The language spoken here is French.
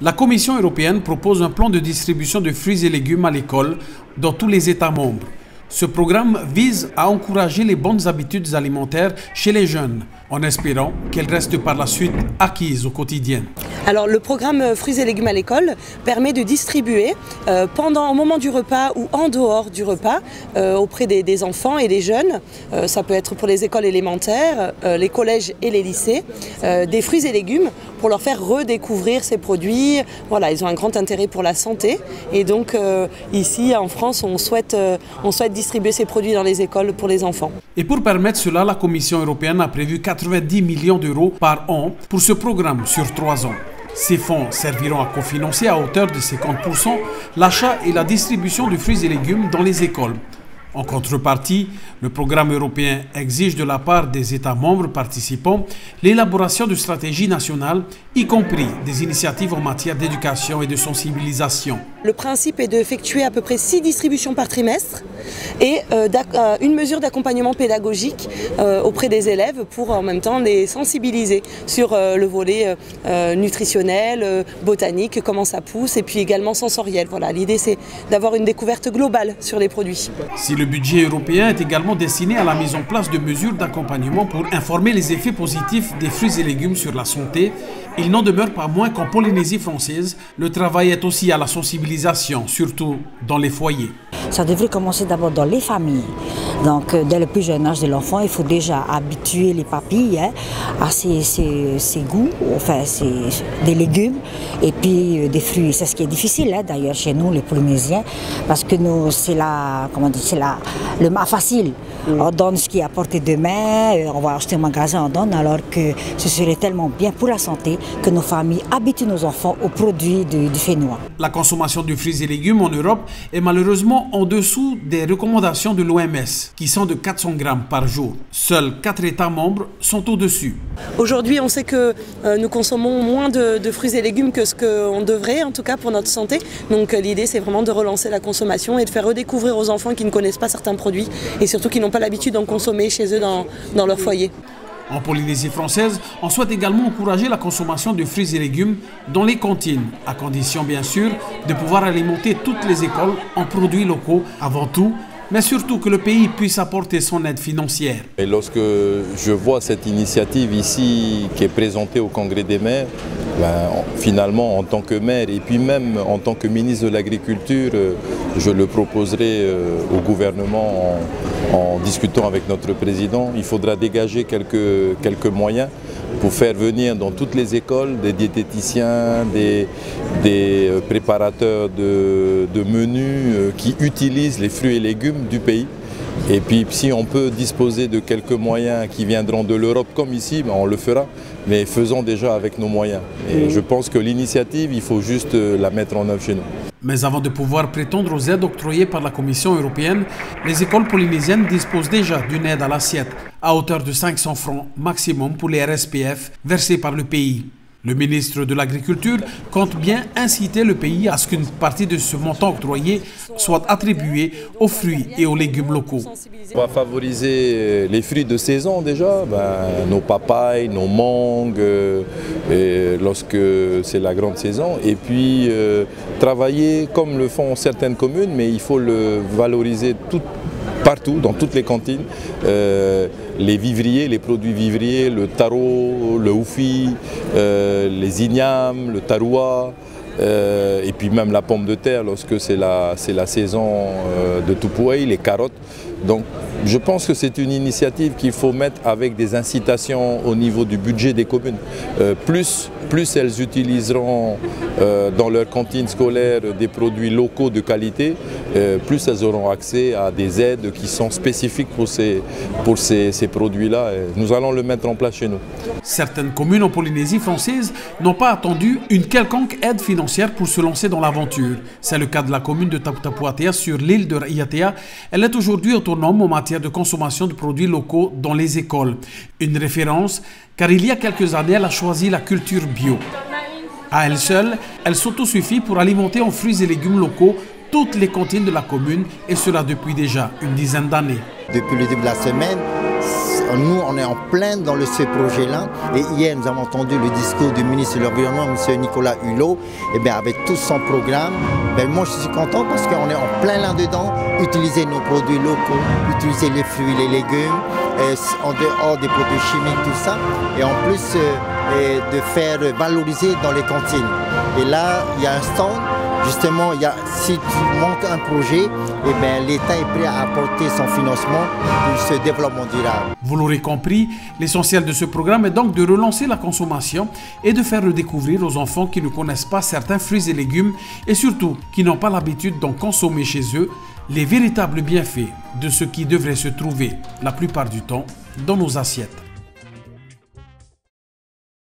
La Commission européenne propose un plan de distribution de fruits et légumes à l'école dans tous les États membres. Ce programme vise à encourager les bonnes habitudes alimentaires chez les jeunes, en espérant qu'elles restent par la suite acquises au quotidien. Alors le programme Fruits et légumes à l'école permet de distribuer au moment du repas ou en dehors du repas auprès des enfants et des jeunes. Ça peut être pour les écoles élémentaires, les collèges et les lycées, des fruits et légumes pour leur faire redécouvrir ces produits. Voilà, ils ont un grand intérêt pour la santé et donc ici en France on souhaite distribuer ces produits dans les écoles pour les enfants. Et pour permettre cela, la Commission européenne a prévu 90 millions d'euros par an pour ce programme sur 3 ans. Ces fonds serviront à cofinancer à hauteur de 50% l'achat et la distribution de fruits et légumes dans les écoles. En contrepartie, le programme européen exige de la part des États membres participants l'élaboration de stratégies nationales, y compris des initiatives en matière d'éducation et de sensibilisation. Le principe est d'effectuer à peu près 6 distributions par trimestre et une mesure d'accompagnement pédagogique auprès des élèves pour en même temps les sensibiliser sur le volet nutritionnel, botanique, comment ça pousse et puis également sensoriel. Voilà, l'idée c'est d'avoir une découverte globale sur les produits. Si le budget européen est également destiné à la mise en place de mesures d'accompagnement pour informer les effets positifs des fruits et légumes sur la santé, il n'en demeure pas moins qu'en Polynésie française, le travail est aussi à la sensibilisation, surtout dans les foyers. Ça devrait commencer d'abord dans les familles. Donc, dès le plus jeune âge de l'enfant, il faut déjà habituer les papilles à ces goûts, enfin, des légumes et puis des fruits. C'est ce qui est difficile d'ailleurs chez nous, les Polynésiens, parce que nous, c'est le mât facile. On donne ce qui est à portée de main, on va acheter au magasin, on donne, alors que ce serait tellement bien pour la santé que nos familles habituent nos enfants aux produits du Fénois. La consommation de fruits et légumes en Europe est malheureusement en dessous des recommandations de l'OMS, qui sont de 400 grammes par jour. Seuls 4 États membres sont au-dessus. Aujourd'hui, on sait que nous consommons moins de fruits et légumes que ce qu'on devrait, en tout cas pour notre santé. Donc l'idée, c'est vraiment de relancer la consommation et de faire redécouvrir aux enfants qui ne connaissent pas certains produits et surtout qui n'ont pas l'habitude d'en consommer chez eux dans leur foyer. En Polynésie française, on souhaite également encourager la consommation de fruits et légumes dans les cantines, à condition bien sûr de pouvoir alimenter toutes les écoles en produits locaux avant tout, mais surtout que le pays puisse apporter son aide financière. Et lorsque je vois cette initiative ici qui est présentée au Congrès des maires, finalement en tant que maire et puis même en tant que ministre de l'Agriculture, je le proposerai au gouvernement en discutant avec notre président. Il faudra dégager quelques moyens pour faire venir dans toutes les écoles des diététiciens, des préparateurs de menus qui utilisent les fruits et légumes du pays. Et puis si on peut disposer de quelques moyens qui viendront de l'Europe comme ici, on le fera, mais faisons déjà avec nos moyens. Et je pense que l'initiative, il faut juste la mettre en œuvre chez nous. Mais avant de pouvoir prétendre aux aides octroyées par la Commission européenne, les écoles polynésiennes disposent déjà d'une aide à l'assiette à hauteur de 500 francs maximum pour les RSPF versés par le pays. Le ministre de l'Agriculture compte bien inciter le pays à ce qu'une partie de ce montant octroyé soit attribuée aux fruits et aux légumes locaux. On va favoriser les fruits de saison déjà, nos papayes, nos mangues, lorsque c'est la grande saison. Et puis travailler comme le font certaines communes, mais il faut le valoriser partout, dans toutes les cantines, les vivriers, les produits vivriers, le taro, le oufi, les ignames, le taroua, et puis même la pomme de terre lorsque c'est la saison de Tupouaï, les carottes. Donc je pense que c'est une initiative qu'il faut mettre avec des incitations au niveau du budget des communes. Plus elles utiliseront dans leur cantine scolaire des produits locaux de qualité, plus elles auront accès à des aides qui sont spécifiques pour ces produits-là. Nous allons le mettre en place chez nous. Certaines communes en Polynésie française n'ont pas attendu une quelconque aide financière pour se lancer dans l'aventure. C'est le cas de la commune de Taputapuatea sur l'île de Raiatea. Elle est aujourd'hui autonome en matière de consommation de produits locaux dans les écoles. Une référence, car il y a quelques années, elle a choisi la culture bio. À elle seule, elle s'autosuffit pour alimenter en fruits et légumes locaux toutes les cantines de la commune, et cela depuis déjà une dizaine d'années. Depuis le début de la semaine, nous, on est en plein dans ce projet-là. Et hier, nous avons entendu le discours du ministre de l'Environnement, M. Nicolas Hulot, et bien, avec tout son programme. Moi, je suis content parce qu'on est en plein là-dedans. Utiliser nos produits locaux, utiliser les fruits, les légumes, en dehors des produits chimiques, tout ça. Et en plus, de faire valoriser dans les cantines. Et là, il y a un stand. Justement, si tu montes un projet, l'État est prêt à apporter son financement pour ce développement durable. Vous l'aurez compris, l'essentiel de ce programme est donc de relancer la consommation et de faire redécouvrir aux enfants qui ne connaissent pas certains fruits et légumes et surtout qui n'ont pas l'habitude d'en consommer chez eux les véritables bienfaits de ce qui devrait se trouver la plupart du temps dans nos assiettes.